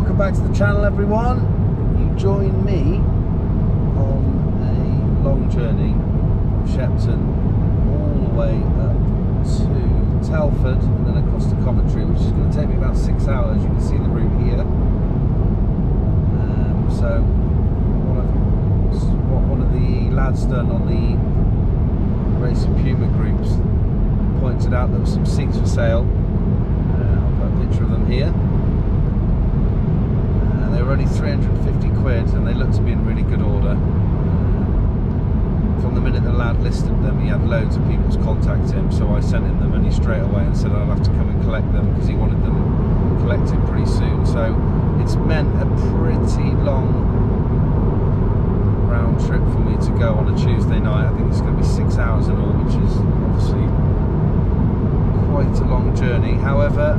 welcome back to the channel, everyone. You join me on a long journey from Shepton all the way up to Telford and then across to Coventry, which is going to take me about 6 hours. You can see the route here. So what one of the lads done on the Racing Puma groups pointed out there were some seats for sale. I'll put a picture of them here. They were only 350 quid and they looked to be in really good order. From the minute the lad listed them, he had loads of people's contact him, so I sent him the money straight away and said I'll have to come and collect them because he wanted them collected pretty soon. So it's meant a pretty long round trip for me to go on a Tuesday night. I think it's going to be 6 hours in all, which is obviously quite a long journey. However,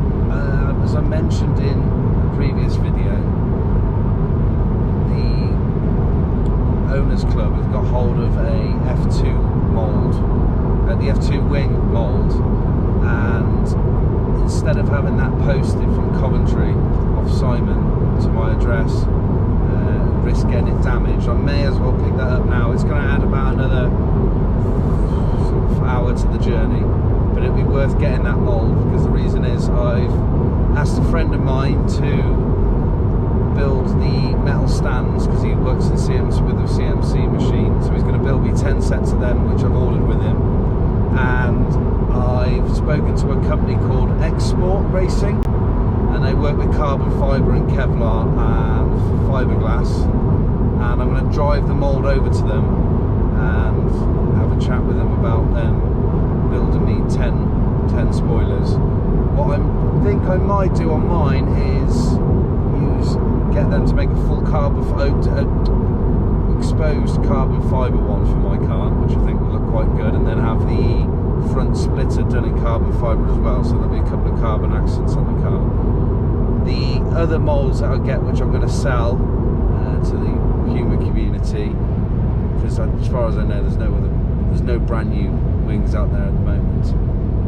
as I mentioned in a previous video, the Owners Club have got hold of a F2 mould, the F2 wing mould, and instead of having that posted from Coventry off Simon to my address, risk getting it damaged, I may as well pick that up now. It's going to add about another sort of hour to the journey, but it'll be worth getting that mould because the reason is I've asked a friend of mine to build the metal stands because he works in CMC with the CMC machine, so he's going to build me 10 sets of them, which I've ordered with him. And I've spoken to a company called Export Racing, and they work with carbon fibre and Kevlar and fiberglass, and I'm going to drive the mould over to them and have a chat with them about them building me 10 spoilers. What I think I might do on mine is get them to make a full exposed carbon fibre one for my car, which I think will look quite good, and then have the front splitter done in carbon fibre as well, so there'll be a couple of carbon accents on the car. The other moulds that I get, which I'm going to sell to the Puma community, because as far as I know there's no brand new wings out there at the moment,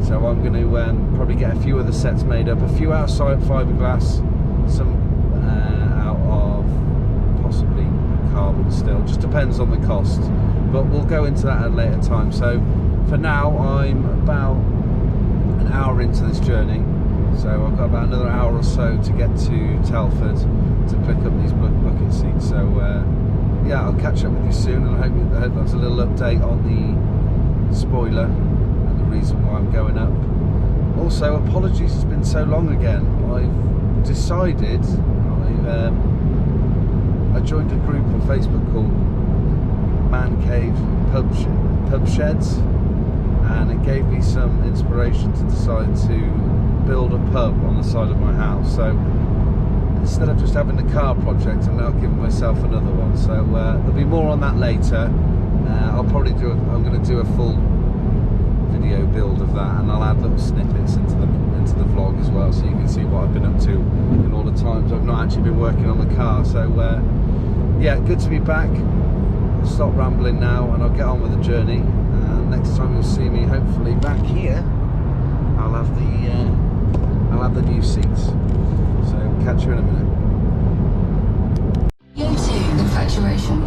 so I'm going to probably get a few other sets made up, a few outside fiberglass, some out of possibly carbon still, just depends on the cost, but we'll go into that at a later time. So for now I'm about an hour into this journey, so I've got about another hour or so to get to Telford to pick up these bucket seats. So yeah, I'll catch up with you soon, and I hope that's a little update on the spoiler and the reason why I'm going up. Also, apologies it's been so long again. I've decided I joined a group on Facebook called Man Cave Pub Sheds, and it gave me some inspiration to decide to build a pub on the side of my house. So instead of just having the car project, I'm now giving myself another one. So there'll be more on that later. I'm going to do a full video build of that, and I'll add little snippets into the vlog as well, so you can see what I've been up to in all the times I've not actually been working on the car. So yeah, good to be back. I'll stop rambling now and I'll get on with the journey, and next time you'll see me hopefully back here I'll have the new seats. So catch you in a minute. U2 infatuation.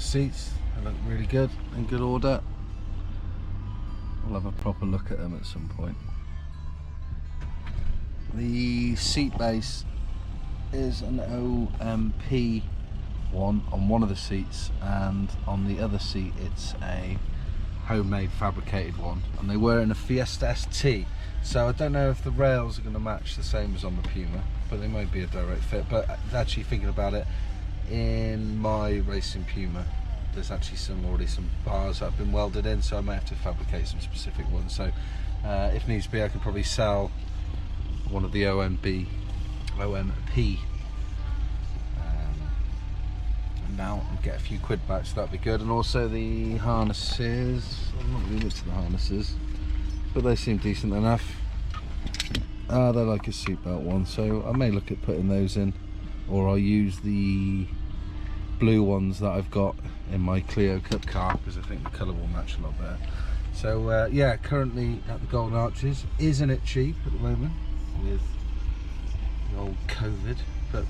seats. They look really good, in good order. We'll have a proper look at them at some point. The seat base is an OMP one on one of the seats, and on the other seat it's a homemade fabricated one, and they were in a Fiesta ST, so I don't know if the rails are going to match the same as on the Puma, but they might be a direct fit. But actually thinking about it, in my racing Puma there's actually already some bars that have been welded in, so I may have to fabricate some specific ones. So if needs be, I could probably sell one of the OMP mount and get a few quid back, so that'd be good. And also the harnesses, I'm not really used to the harnesses, but they seem decent enough. They're like a seatbelt one, so I may look at putting those in, or I'll use the blue ones that I've got in my Clio Cup car, because I think the colour will match a lot better. So yeah, currently at the Golden Arches. Isn't it cheap at the moment with the old COVID? But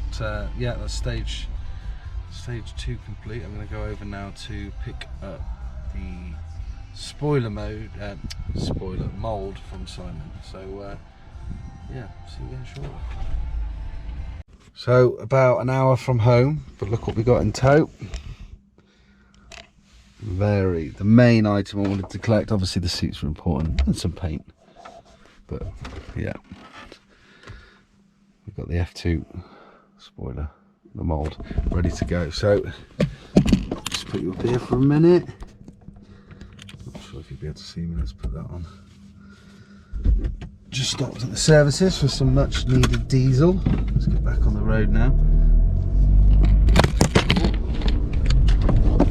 yeah, that's stage 2 complete. I'm going to go over now to pick up the spoiler mould from Simon. So yeah, see you again shortly. So about an hour from home, but look what we got in tow. The main item I wanted to collect, obviously the seats were important, and some paint, but yeah, we've got the F2 spoiler, the mould, ready to go. So just put you up here for a minute. Not sure if you'll be able to see me. Let's put that on. Just stopped at the services for some much needed diesel. Let's get back on the road now.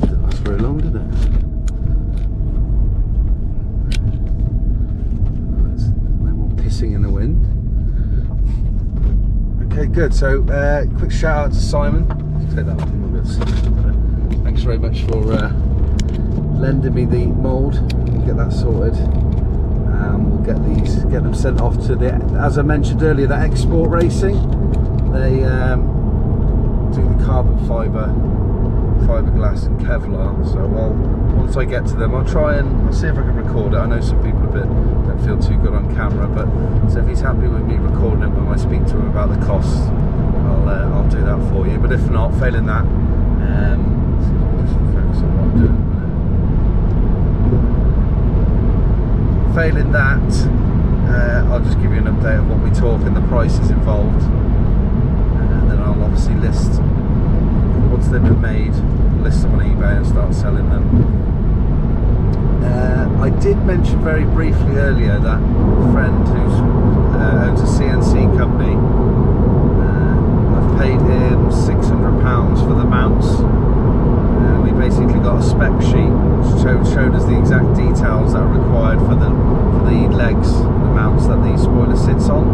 Didn't last very long, did it? No more pissing in the wind. Okay, good. So quick shout out to Simon. Let's take that one. Thanks very much for lending me the mould. We'll get that sorted. We'll get them sent off to the, as I mentioned earlier, that export racing. They do the carbon fiberglass and Kevlar. So once I get to them, I'll see if I can record it. I know some people don't feel too good on camera, but so if he's happy with me recording it when I speak to him about the costs, I'll do that for you. But if not, failing that, just focus on what I'm doing. Failing that, I'll just give you an update of what we talk and the prices involved, and then I'll obviously list, once they've been made, list them on eBay and start selling them. I did mention very briefly earlier that a friend who owns a CNC company, I've paid him £600 for the mounts. We basically got a spec sheet which showed us the exact details that are required for the legs, the mounts that the spoiler sits on.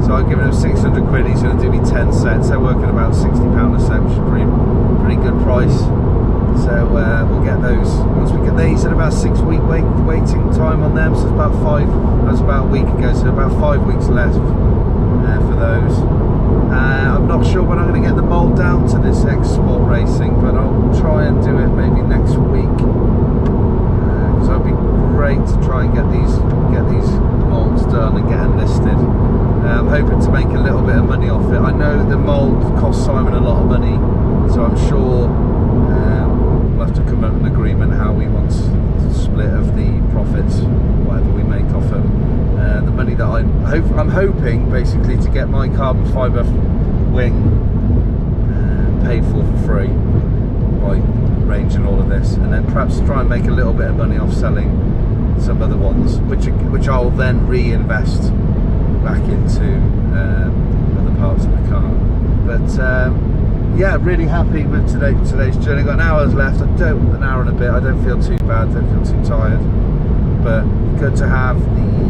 So I've given him 600 quid, he's going to do me 10 sets. They're working about £60 a set, which is a pretty good price. So we'll get those, once we get these, at about 6 week waiting time on them, so it's about that was about a week ago, so about 5 weeks left for those. I'm not sure when I'm going to get the mould down to this export racing, but I'll try and do it maybe next week, because it'd be great to try and get these moulds done and get them listed. I'm hoping to make a little bit of money off it. I know the mould cost Simon a lot of money, so I'm sure we'll have to come up with an agreement how we want to split of the profits, whatever we make off them. The money that I'm hoping basically to get my carbon fibre wing paid for free by arranging all of this, and then perhaps try and make a little bit of money off selling some other ones, which I'll then reinvest back into other parts of the car. But yeah, really happy with today's journey. Got an hour's left. An hour and a bit. I don't feel too bad. Don't feel too tired. But good to have the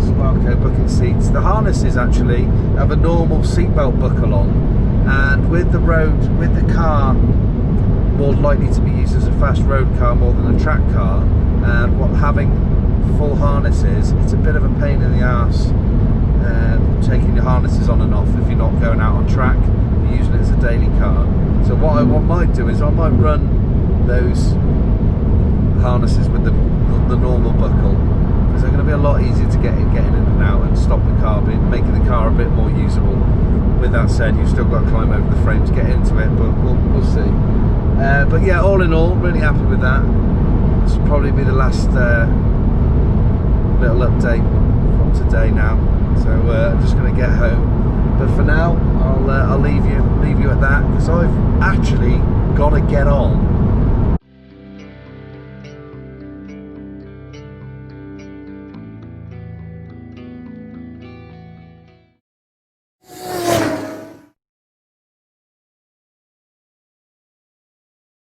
Sparco bucket seats. The harnesses actually have a normal seatbelt buckle on, and with the car more likely to be used as a fast road car more than a track car, and having full harnesses, it's a bit of a pain in the arse taking your harnesses on and off if you're not going out on track, you're using it as a daily car. So what I might do is I might run those harnesses with the normal buckle, because they're going to be a lot easier to get in and out and stop the car, making the car a bit more usable. With that said, you've still got to climb over the frame to get into it, but we'll see. But yeah, all in all, really happy with that. This will probably be the last little update from today now. So I'm just going to get home. But for now, I'll leave you at that, because I've actually got to get on